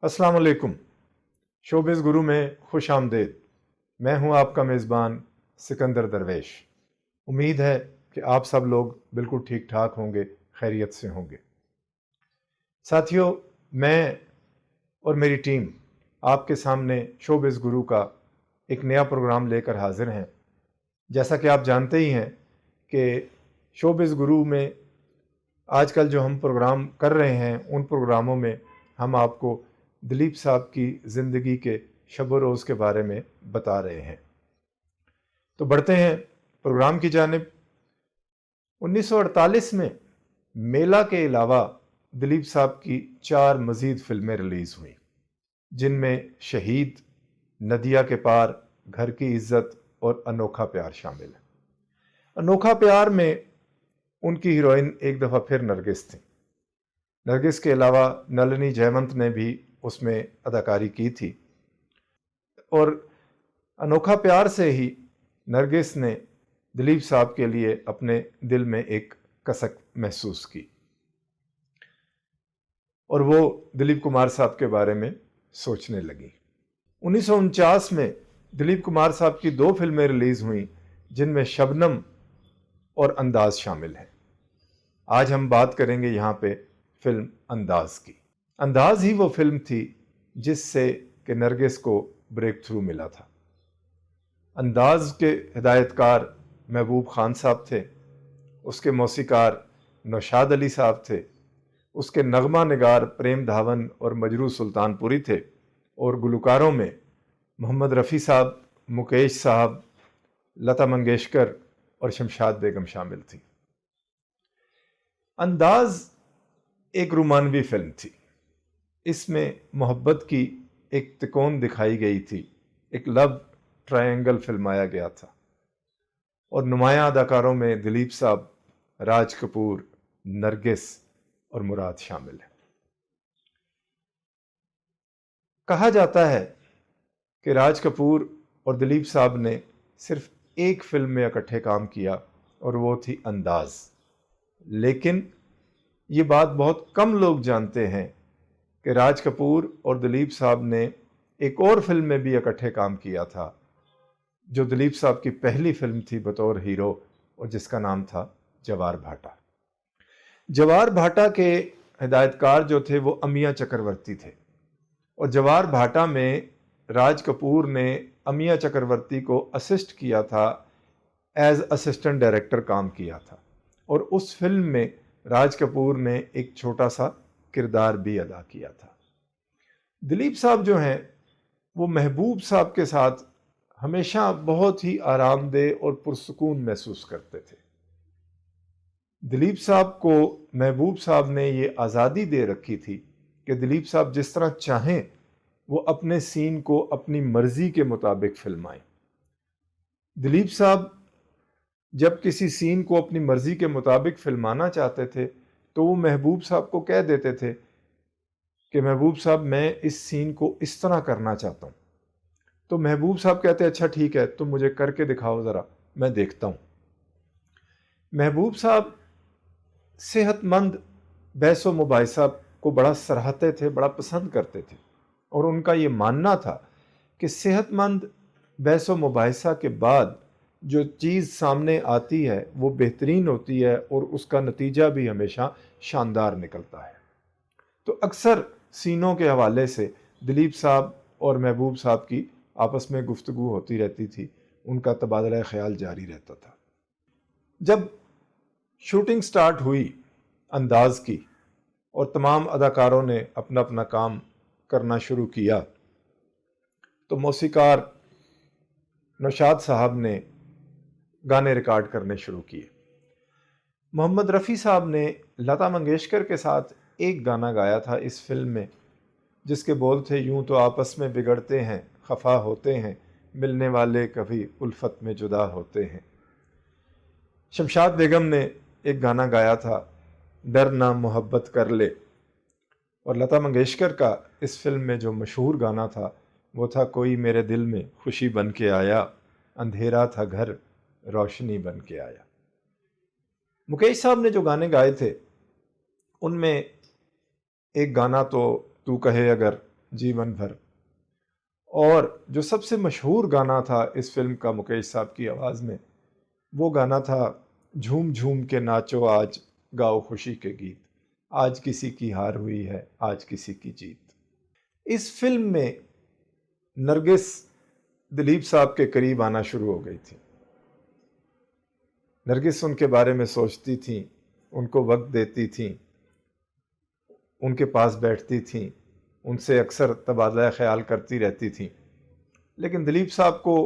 अस्सलाम वालेकुम। शोबिज़ गुरु में खुश आमदेद। मैं हूं आपका मेज़बान सिकंदर दरवेश। उम्मीद है कि आप सब लोग बिल्कुल ठीक ठाक होंगे, खैरियत से होंगे। साथियों, मैं और मेरी टीम आपके सामने शोबिज़ गुरु का एक नया प्रोग्राम लेकर हाजिर हैं। जैसा कि आप जानते ही हैं कि शोबिज़ गुरु में आजकल जो हम प्रोग्राम कर रहे हैं, उन प्रोग्रामों में हम आपको दिलीप साहब की ज़िंदगी के शब व रोज़ के बारे में बता रहे हैं। तो बढ़ते हैं प्रोग्राम की जानिब। 1948 में मेला के अलावा दिलीप साहब की 4 मज़ीद फिल्में रिलीज़ हुईं, जिनमें शहीद, नदिया के पार, घर की इज़्ज़त और अनोखा प्यार शामिल है। अनोखा प्यार में उनकी हीरोइन एक दफ़ा फिर नरगिस थी। नरगिस के अलावा नलिनी जयवंत ने भी उसमें अदाकारी की थी और अनोखा प्यार से ही नरगिस ने दिलीप साहब के लिए अपने दिल में एक कसक महसूस की और वो दिलीप कुमार साहब के बारे में सोचने लगी। 1949 में दिलीप कुमार साहब की 2 फिल्में रिलीज़ हुईं, जिनमें शबनम और अंदाज शामिल हैं। आज हम बात करेंगे यहाँ पे फिल्म अंदाज की। अंदाज ही वो फिल्म थी जिससे कि नरगिस को ब्रेक थ्रू मिला था। अंदाज के हिदायतकार महबूब खान साहब थे, उसके मौसीकार नौशाद अली साहब थे, उसके नगमा निगार प्रेम धावन और मजरू सुल्तानपुरी थे और गुलकारों में मोहम्मद रफ़ी साहब, मुकेश साहब, लता मंगेशकर और शमशाद बेगम शामिल थी। अंदाज एक रोमानवी फिल्म थी। इसमें मोहब्बत की एक तिकोन दिखाई गई थी, एक लव ट्रायंगल फिल्माया गया था और नुमायां अदाकारों में दिलीप साहब, राज कपूर, नरगिस और मुराद शामिल हैं। कहा जाता है कि राज कपूर और दिलीप साहब ने सिर्फ एक फिल्म में इकट्ठे काम किया और वो थी अंदाज। लेकिन ये बात बहुत कम लोग जानते हैं कि राज कपूर और दिलीप साहब ने एक और फिल्म में भी इकट्ठे काम किया था, जो दिलीप साहब की पहली फिल्म थी बतौर हीरो और जिसका नाम था जवार भाटा। जवार भाटा के हिदायतकार जो थे वो अमिया चक्रवर्ती थे और जवार भाटा में राज कपूर ने अमिया चक्रवर्ती को असिस्ट किया था, एज असिस्टेंट डायरेक्टर काम किया था और उस फिल्म में राज कपूर ने एक छोटा सा किरदार भी अदा किया था। दिलीप साहब जो हैं वो महबूब साहब के साथ हमेशा बहुत ही आरामदेह और पुरसुकून महसूस करते थे। दिलीप साहब को महबूब साहब ने ये आज़ादी दे रखी थी कि दिलीप साहब जिस तरह चाहें वो अपने सीन को अपनी मर्जी के मुताबिक फिल्माएं। दिलीप साहब जब किसी सीन को अपनी मर्जी के मुताबिक फिल्माना चाहते थे तो वो महबूब साहब को कह देते थे कि महबूब साहब मैं इस सीन को इस तरह करना चाहता हूँ। तो महबूब साहब कहते अच्छा ठीक है, तुम मुझे करके दिखाओ ज़रा, मैं देखता हूँ। महबूब साहब सेहतमंद बहस व मुबाहिसा को बड़ा सराहते थे, बड़ा पसंद करते थे और उनका ये मानना था कि सेहतमंद बहस व मुबाहिसा के बाद जो चीज़ सामने आती है वो बेहतरीन होती है और उसका नतीजा भी हमेशा शानदार निकलता है। तो अक्सर सीनों के हवाले से दिलीप साहब और महबूब साहब की आपस में गुफ्तगू होती रहती थी, उनका तबादला ख्याल जारी रहता था। जब शूटिंग स्टार्ट हुई अंदाज की और तमाम अदाकारों ने अपना अपना काम करना शुरू किया तो मौसीकार नौशाद साहब ने गाने रिकॉर्ड करने शुरू किए। मोहम्मद रफ़ी साहब ने लता मंगेशकर के साथ एक गाना गाया था इस फिल्म में, जिसके बोल थे यूं तो आपस में बिगड़ते हैं, खफा होते हैं, मिलने वाले कभी उल्फत में जुदा होते हैं। शमशाद बेगम ने एक गाना गाया था डर ना मोहब्बत कर ले और लता मंगेशकर का इस फिल्म में जो मशहूर गाना था वो था कोई मेरे दिल में खुशी बन के आया, अंधेरा था घर रोशनी बन के आया। मुकेश साहब ने जो गाने गाए थे उनमें एक गाना तो तू कहे अगर जीवन भर। और जो सबसे मशहूर गाना था इस फिल्म का मुकेश साहब की आवाज़ में, वो गाना था झूम झूम के नाचो आज गाओ खुशी के गीत, आज किसी की हार हुई है आज किसी की जीत। इस फिल्म में नरगिस दिलीप साहब के करीब आना शुरू हो गई थी। नरगिस उनके बारे में सोचती थी, उनको वक्त देती थी, उनके पास बैठती थी, उनसे अक्सर तबादला ख्याल करती रहती थी। लेकिन दिलीप साहब को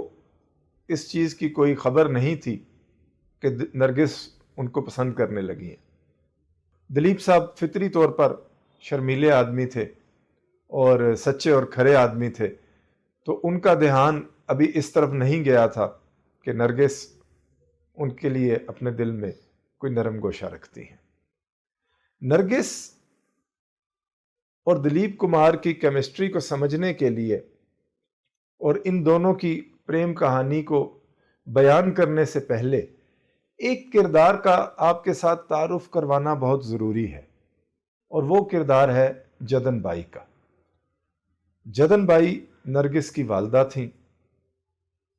इस चीज़ की कोई ख़बर नहीं थी कि नरगिस उनको पसंद करने लगी हैं। दिलीप साहब फितरी तौर पर शर्मीले आदमी थे और सच्चे और खरे आदमी थे, तो उनका ध्यान अभी इस तरफ नहीं गया था कि नरगिस उनके लिए अपने दिल में कोई नरम गोशा रखती हैं। नरगिस और दिलीप कुमार की केमिस्ट्री को समझने के लिए और इन दोनों की प्रेम कहानी को बयान करने से पहले एक किरदार का आपके साथ तारुफ करवाना बहुत ज़रूरी है, और वो किरदार है जदन बाई का। जदन बाई नरगिस की वालदा थीं।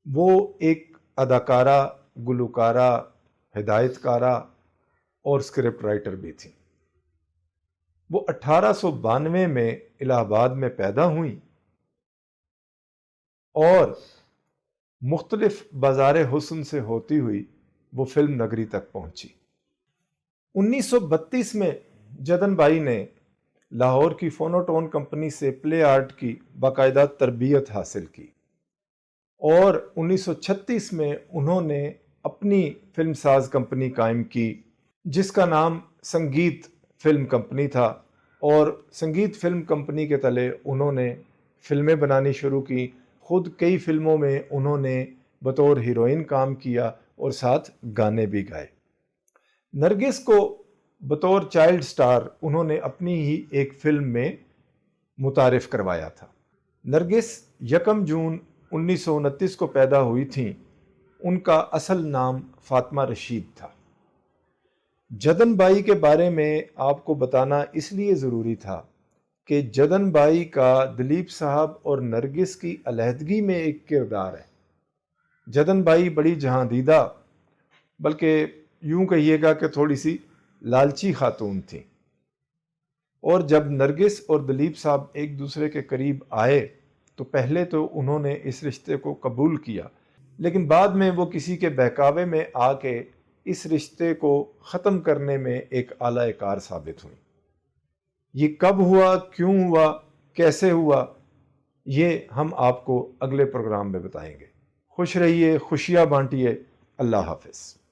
वो एक अदाकारा, गुलकारा, हिदायतकारा और स्क्रिप्ट राइटर भी थीं। वो 1892 में इलाहाबाद में पैदा हुई और मुख्तलिफ बाज़ार हुस्न से होती हुई वो फिल्म नगरी तक पहुंची। 1932 में जदन बाई ने लाहौर की फोनोटोन कंपनी से प्ले आर्ट की बाकायदा तरबियत हासिल की और 1936 में उन्होंने अपनी फिल्म साज कंपनी कायम की जिसका नाम संगीत फिल्म कंपनी था, और संगीत फिल्म कंपनी के तले उन्होंने फिल्में बनानी शुरू की। खुद कई फिल्मों में उन्होंने बतौर हीरोइन काम किया और साथ गाने भी गाए। नरगिस को बतौर चाइल्ड स्टार उन्होंने अपनी ही एक फिल्म में मुतारिफ करवाया था। नरगिस 1 जून 1929 को पैदा हुई थीं। उनका असल नाम फातिमा रशीद था। जदन बाई के बारे में आपको बताना इसलिए ज़रूरी था कि जदन बाई का दिलीप साहब और नरगिस की अलहदगी में एक किरदार है। जदन बाई बड़ी जहांदीदा, बल्कि यूं कहिएगा कि थोड़ी सी लालची खातून थी, और जब नरगिस और दिलीप साहब एक दूसरे के करीब आए तो पहले तो उन्होंने इस रिश्ते को कबूल किया, लेकिन बाद में वो किसी के बहकावे में आके इस रिश्ते को ख़त्म करने में एक आला कार साबित हुई। ये कब हुआ, क्यों हुआ, कैसे हुआ, ये हम आपको अगले प्रोग्राम में बताएंगे। खुश रहिए, खुशियाँ बांटिए। अल्लाह हाफ़िज़।